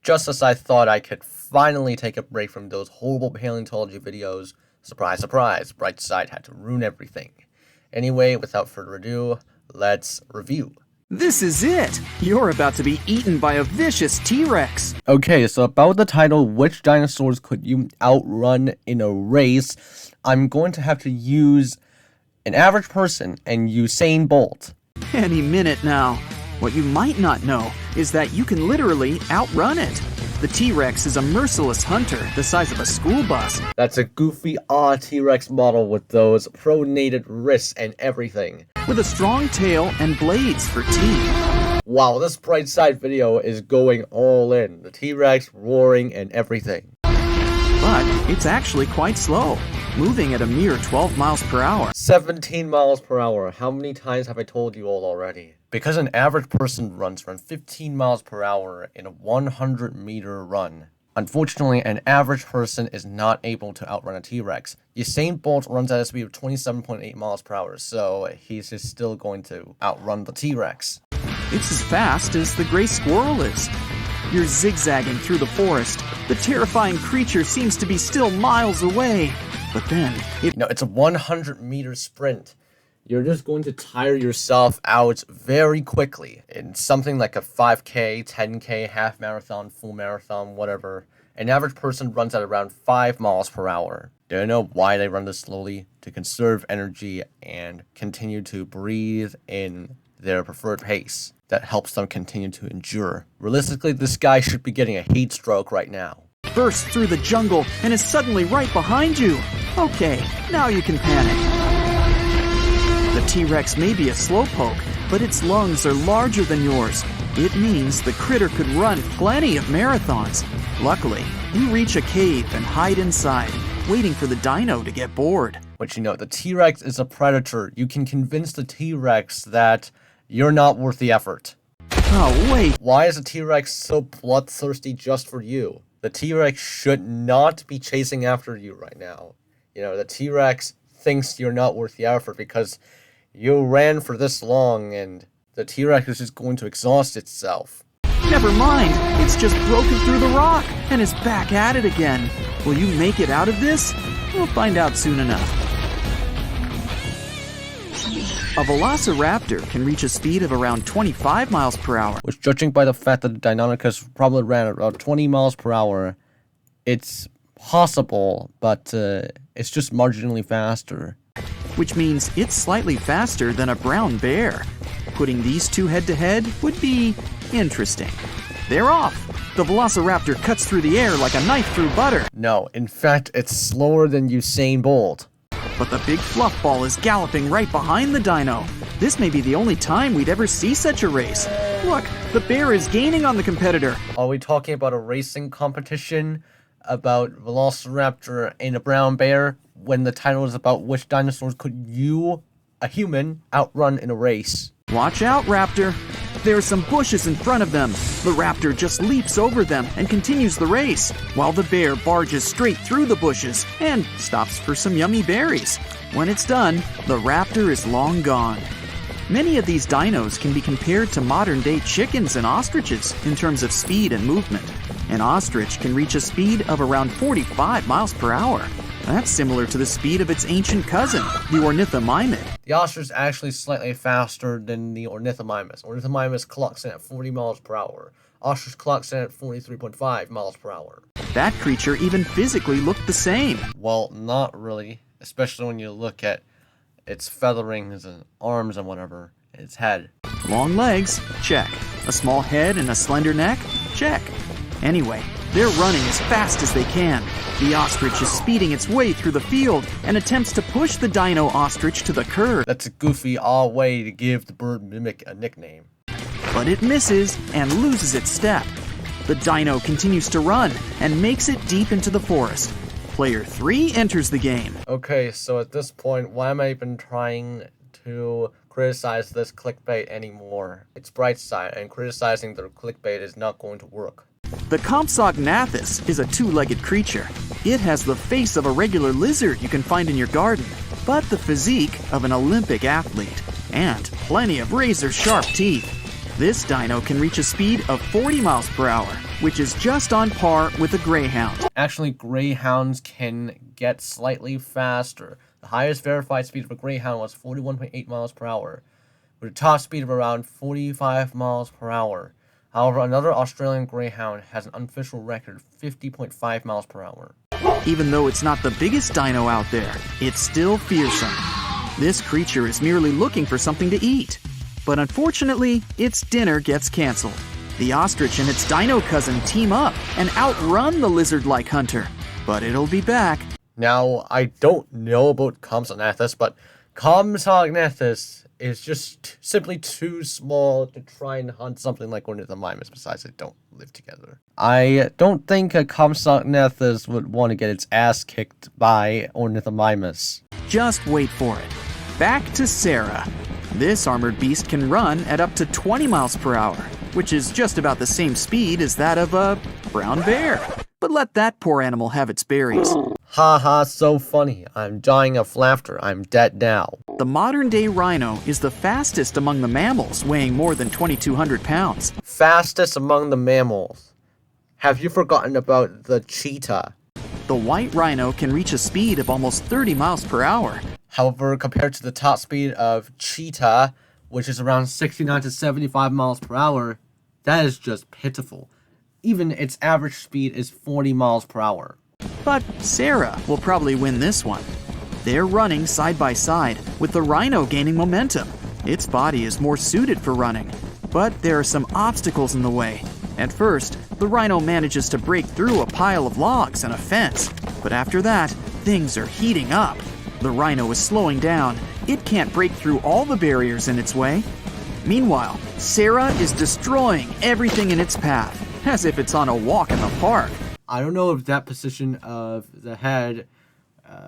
just as I thought I could finally take a break from those horrible paleontology videos, surprise, surprise, Brightside had to ruin everything. Anyway, without further ado, let's review. This is it! You're about to be eaten by a vicious T-Rex! Okay, so about the title, which dinosaurs could you outrun in a race, I'm going to have to use an average person and Usain Bolt. Any minute now. What you might not know is that you can literally outrun it. The T-Rex is a merciless hunter the size of a school bus. That's a goofy, odd T-Rex model with those pronated wrists and everything. With a strong tail and blades for teeth. Wow, this Brightside video is going all in. The T-Rex roaring and everything. But it's actually quite slow, moving at a mere 12 miles per hour. 17 miles per hour. How many times have I told you all already? Because an average person runs around 15 miles per hour in a 100-meter run. Unfortunately, an average person is not able to outrun a T-Rex. Usain Bolt runs at a speed of 27.8 miles per hour, so he's just still going to outrun the T-Rex. It's as fast as the gray squirrel is. You're zigzagging through the forest. The terrifying creature seems to be still miles away. But then, it's a 100-meter sprint. You're just going to tire yourself out very quickly. In something like a 5K, 10K, half marathon, full marathon, whatever, an average person runs at around 5 miles per hour. Do you know why they run this slowly? To conserve energy and continue to breathe in their preferred pace. That helps them continue to endure. Realistically, this guy should be getting a heat stroke right now. Bursts through the jungle and is suddenly right behind you. Okay, now you can panic. The T-Rex may be a slowpoke, but its lungs are larger than yours. It means the critter could run plenty of marathons. Luckily, you reach a cave and hide inside, waiting for the dino to get bored. But you know, the T-Rex is a predator. You can convince the T-Rex that you're not worth the effort. Oh, wait. Why is the T-Rex so bloodthirsty just for you? The T-Rex should not be chasing after you right now. You know, the T-Rex thinks you're not worth the effort because you ran for this long and the T-Rex is just going to exhaust itself. Never mind. It's just broken through the rock and is back at it again. Will you make it out of this? We'll find out soon enough. A velociraptor can reach a speed of around 25 miles per hour. Which, judging by the fact that the Deinonychus probably ran at around 20 miles per hour, it's possible, but it's just marginally faster. Which means it's slightly faster than a brown bear. Putting these two head-to-head would be interesting. They're off! The velociraptor cuts through the air like a knife through butter. No, in fact, it's slower than Usain Bolt. But the big fluff ball is galloping right behind the dino. This may be the only time we'd ever see such a race. Look, the bear is gaining on the competitor. Are we talking about a racing competition about Velociraptor and a brown bear when the title is about which dinosaurs could you, a human, outrun in a race? Watch out, Raptor. There are some bushes in front of them. The raptor just leaps over them and continues the race, while the bear barges straight through the bushes and stops for some yummy berries. When it's done, the raptor is long gone. Many of these dinos can be compared to modern-day chickens and ostriches in terms of speed and movement. An ostrich can reach a speed of around 45 miles per hour. That's similar to the speed of its ancient cousin, the ornithomimid. The ostrich is actually slightly faster than the ornithomimus. Ornithomimus clocks in at 40 miles per hour. Ostrich clocks in at 43.5 miles per hour. That creature even physically looked the same. Well, not really, especially when you look at its featherings and arms and whatever, and its head. Long legs? Check. A small head and a slender neck? Check. Anyway, they're running as fast as they can. The ostrich is speeding its way through the field and attempts to push the dino ostrich to the curb. That's a goofy, odd way to give the bird mimic a nickname. But it misses and loses its step. The dino continues to run and makes it deep into the forest. Player 3 enters the game. Okay, so at this point, why am I even trying to criticize this clickbait anymore? It's Brightside, and criticizing their clickbait is not going to work. The Compsognathus is a two-legged creature. It has the face of a regular lizard you can find in your garden, but the physique of an Olympic athlete, and plenty of razor-sharp teeth. This dino can reach a speed of 40 miles per hour. which is just on par with a greyhound. Actually, greyhounds can get slightly faster. The highest verified speed of a greyhound was 41.8 miles per hour, with a top speed of around 45 miles per hour. However, another Australian greyhound has an unofficial record of 50.5 miles per hour. Even though it's not the biggest dino out there, it's still fearsome. This creature is merely looking for something to eat. But unfortunately, its dinner gets canceled. The ostrich and its dino cousin team up and outrun the lizard-like hunter. But it'll be back. Now, I don't know about Compsognathus, but Compsognathus is just simply too small to try and hunt something like Ornithomimus. Besides, they don't live together. I don't think a Compsognathus would want to get its ass kicked by Ornithomimus. Just wait for it. Back to Sarah. This armored beast can run at up to 20 miles per hour, which is just about the same speed as that of a brown bear. But let that poor animal have its berries. Haha, so funny. I'm dying of laughter. I'm dead now. The modern-day rhino is the fastest among the mammals, weighing more than 2,200 pounds. Fastest among the mammals. Have you forgotten about the cheetah? The white rhino can reach a speed of almost 30 miles per hour. However, compared to the top speed of cheetah, which is around 69 to 75 miles per hour, that is just pitiful. Even its average speed is 40 miles per hour. But Sarah will probably win this one. They're running side by side, with the rhino gaining momentum. Its body is more suited for running, but there are some obstacles in the way. At first, the rhino manages to break through a pile of logs and a fence, but after that, things are heating up. The rhino is slowing down. It can't break through all the barriers in its way. Meanwhile, Sarah is destroying everything in its path, as if it's on a walk in the park. I don't know if that position of the head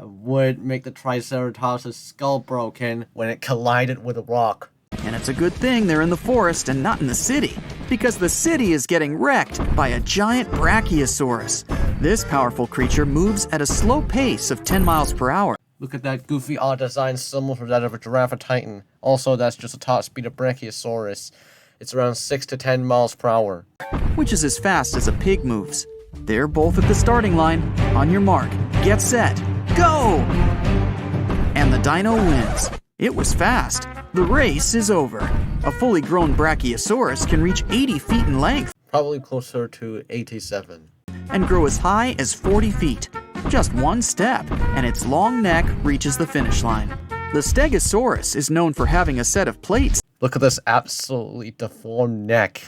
would make the Triceratops' skull broken when it collided with a rock. And it's a good thing they're in the forest and not in the city, because the city is getting wrecked by a giant Brachiosaurus. This powerful creature moves at a slow pace of 10 miles per hour. Look at that goofy odd design similar to that of a giraffe titan. Also, that's just the top speed of Brachiosaurus. It's around 6 to 10 miles per hour. Which is as fast as a pig moves. They're both at the starting line. On your mark, get set, go! And the dino wins. It was fast. The race is over. A fully grown Brachiosaurus can reach 80 feet in length. Probably closer to 87. And grow as high as 40 feet. Just one step, and its long neck reaches the finish line. The Stegosaurus is known for having a set of plates. Look at this absolutely deformed neck.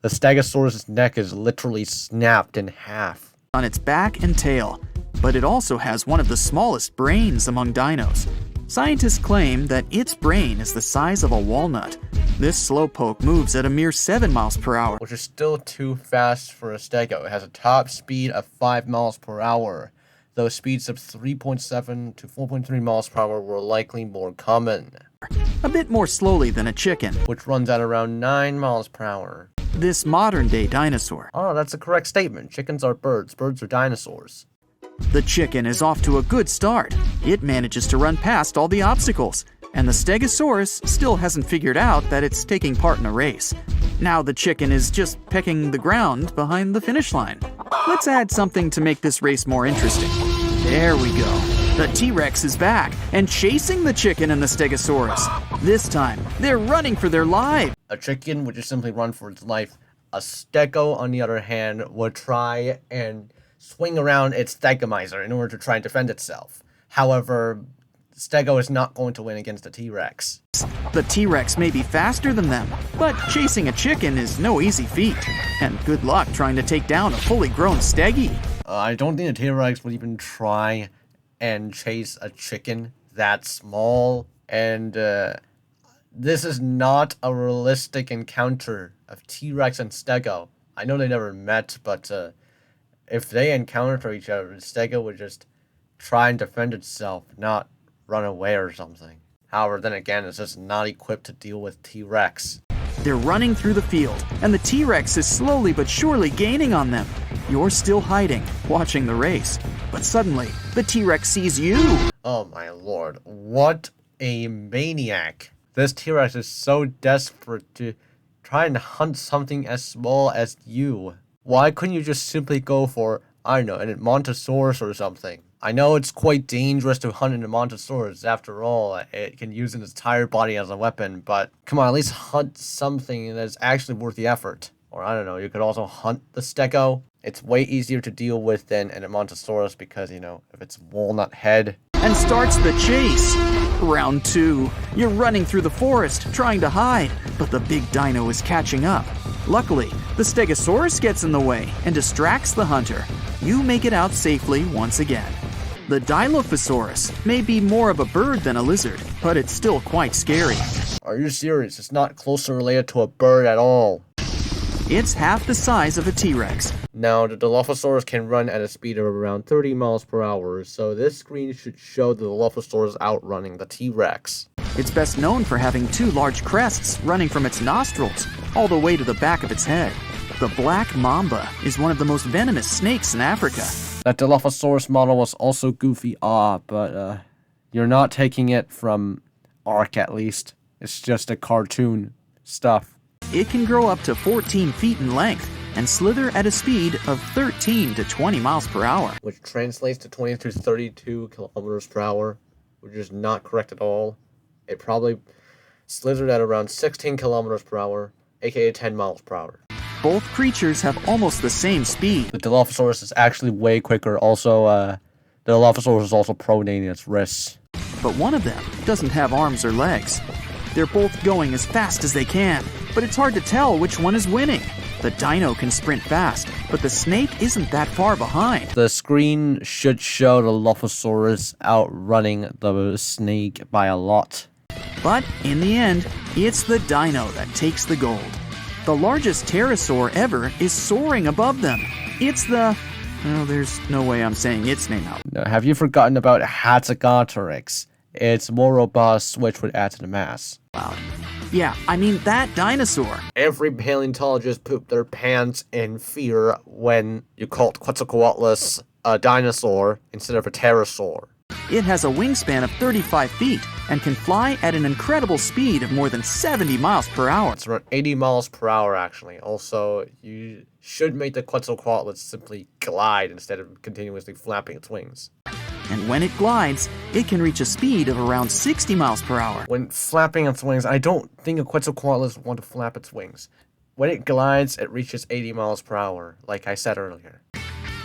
The Stegosaurus' neck is literally snapped in half. On its back and tail, but it also has one of the smallest brains among dinos. Scientists claim that its brain is the size of a walnut. This slowpoke moves at a mere 7 miles per hour, which is still too fast for a stego. It has a top speed of 5 miles per hour, though speeds of 3.7 to 4.3 miles per hour were likely more common. A bit more slowly than a chicken, which runs at around 9 miles per hour. This modern-day dinosaur. Oh, that's a correct statement. Chickens are birds. Birds are dinosaurs. The chicken is off to a good start. It manages to run past all the obstacles, and the Stegosaurus still hasn't figured out that it's taking part in a race. Now the chicken is just pecking the ground behind the finish line. Let's add something to make this race more interesting. There we go. The T-Rex is back and chasing the chicken and the Stegosaurus. This time, they're running for their lives. A chicken would just simply run for its life. A stego, on the other hand, would try and swing around its stegomizer in order to try and defend itself. However, stego is not going to win against the T-Rex. The T-Rex may be faster than them, but chasing a chicken is no easy feat. And good luck trying to take down a fully grown stegi. I don't think the T-Rex would even try and chase a chicken that small. And this is not a realistic encounter of T-Rex and stego. I know they never met, but if they encounter each other, the stego would just try and defend itself, not run away or something. However, then again, it's just not equipped to deal with T-Rex. They're running through the field, and the T-Rex is slowly but surely gaining on them. You're still hiding, watching the race. But suddenly, the T-Rex sees you. Oh my lord, what a maniac. This T-Rex is so desperate to try and hunt something as small as you. Why couldn't you just simply go for, I don't know, an Edmontosaurus or something? I know it's quite dangerous to hunt an Edmontosaurus. After all, it can use its entire body as a weapon. But come on, at least hunt something that's actually worth the effort. Or I don't know, you could also hunt the Stego. It's way easier to deal with than an Edmontosaurus because, you know, if it's walnut head. And starts the chase. Round 2. You're running through the forest, trying to hide, but the big dino is catching up. Luckily, the Stegosaurus gets in the way and distracts the hunter. You make it out safely once again. The Dilophosaurus may be more of a bird than a lizard, but it's still quite scary. Are you serious? It's not closely related to a bird at all. It's half the size of a T-Rex. Now, the Dilophosaurus can run at a speed of around 30 miles per hour, so this screen should show the Dilophosaurus outrunning the T-Rex. It's best known for having 2 large crests running from its nostrils all the way to the back of its head. The black mamba is one of the most venomous snakes in Africa. That Dilophosaurus model was also goofy, but you're not taking it from ARC at least. It's just a cartoon stuff. It can grow up to 14 feet in length and slither at a speed of 13 to 20 miles per hour. Which translates to 20 to 32 kilometers per hour, which is not correct at all. It probably slithered at around 16 kilometers per hour, aka 10 miles per hour. Both creatures have almost the same speed. The Dilophosaurus is actually way quicker. Also, the Dilophosaurus is also pronating its wrists. But one of them doesn't have arms or legs. They're both going as fast as they can, but it's hard to tell which one is winning. The dino can sprint fast, but the snake isn't that far behind. The screen should show the Dilophosaurus outrunning the snake by a lot. But in the end, it's the dino that takes the gold. The largest pterosaur ever is soaring above them. It's the... Well, there's no way I'm saying its name out. Now, have you forgotten about Hatzagotorix? It's more robust, which would add to the mass. Wow. Yeah, I mean that dinosaur. Every paleontologist pooped their pants in fear when you called Quetzalcoatlus a dinosaur instead of a pterosaur. It has a wingspan of 35 feet and can fly at an incredible speed of more than 70 miles per hour. It's around 80 miles per hour, actually. Also, you should make the Quetzalcoatlus simply glide instead of continuously flapping its wings. And when it glides, it can reach a speed of around 60 miles per hour. When flapping its wings, I don't think a Quetzalcoatlus would want to flap its wings. When it glides, it reaches 80 miles per hour, like I said earlier.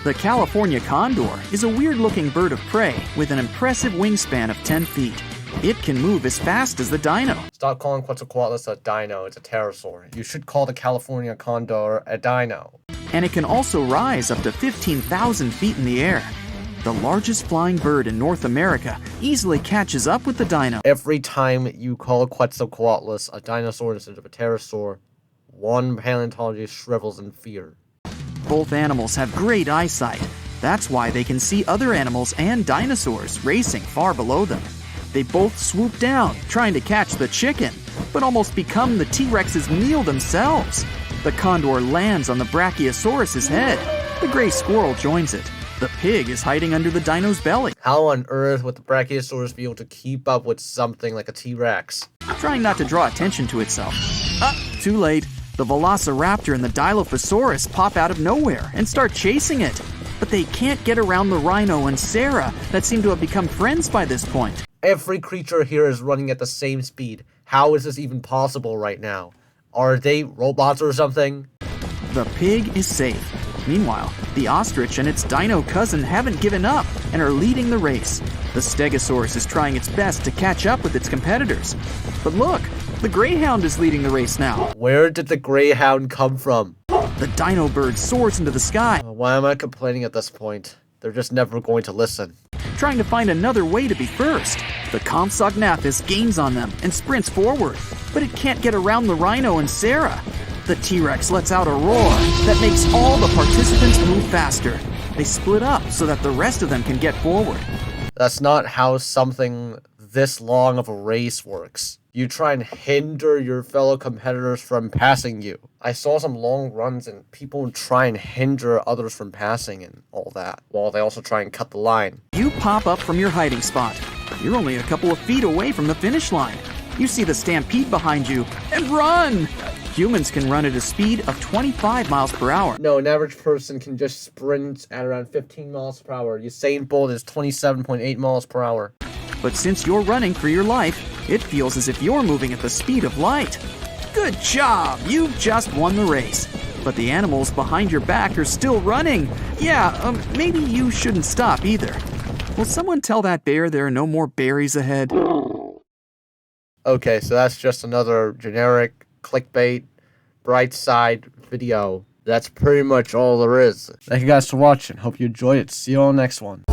The California condor is a weird-looking bird of prey with an impressive wingspan of 10 feet. It can move as fast as the dino. Stop calling Quetzalcoatlus a dino, it's a pterosaur. You should call the California condor a dino. And it can also rise up to 15,000 feet in the air. The largest flying bird in North America easily catches up with the dino. Every time you call Quetzalcoatlus a dinosaur instead of a pterosaur, one paleontologist shrivels in fear. Both animals have great eyesight. That's why they can see other animals and dinosaurs racing far below them. They both swoop down, trying to catch the chicken, but almost become the T-Rex's meal themselves. The condor lands on the Brachiosaurus's head. The gray squirrel joins it. The pig is hiding under the dino's belly. How on earth would the Brachiosaurus be able to keep up with something like a T-Rex? Trying not to draw attention to itself. Too late. The Velociraptor and the Dilophosaurus pop out of nowhere and start chasing it. But they can't get around the rhino and Sarah that seem to have become friends by this point. Every creature here is running at the same speed. How is this even possible right now? Are they robots or something? The pig is safe. Meanwhile, the ostrich and its dino cousin haven't given up and are leading the race. The Stegosaurus is trying its best to catch up with its competitors. But look, the greyhound is leading the race now. Where did the greyhound come from? The dino bird soars into the sky. Why am I complaining at this point? They're just never going to listen. Trying to find another way to be first. The Compsognathus gains on them and sprints forward, but it can't get around the rhino and Sarah. The T-Rex lets out a roar that makes all the participants move faster. They split up so that the rest of them can get forward. That's not how something this long of a race works. You try and hinder your fellow competitors from passing you. I saw some long runs and people try and hinder others from passing and all that, while they also try and cut the line. You pop up from your hiding spot. You're only a couple of feet away from the finish line. You see the stampede behind you and run! Humans can run at a speed of 25 miles per hour. No, an average person can just sprint at around 15 miles per hour. Usain Bolt is 27.8 miles per hour. But since you're running for your life, it feels as if you're moving at the speed of light. Good job! You've just won the race. But the animals behind your back are still running. Yeah, maybe you shouldn't stop either. Will someone tell that bear there are no more berries ahead? Okay, so that's just another generic clickbait, bright side video. That's pretty much all there is. Thank you guys for watching. Hope you enjoyed it. See you on the next one.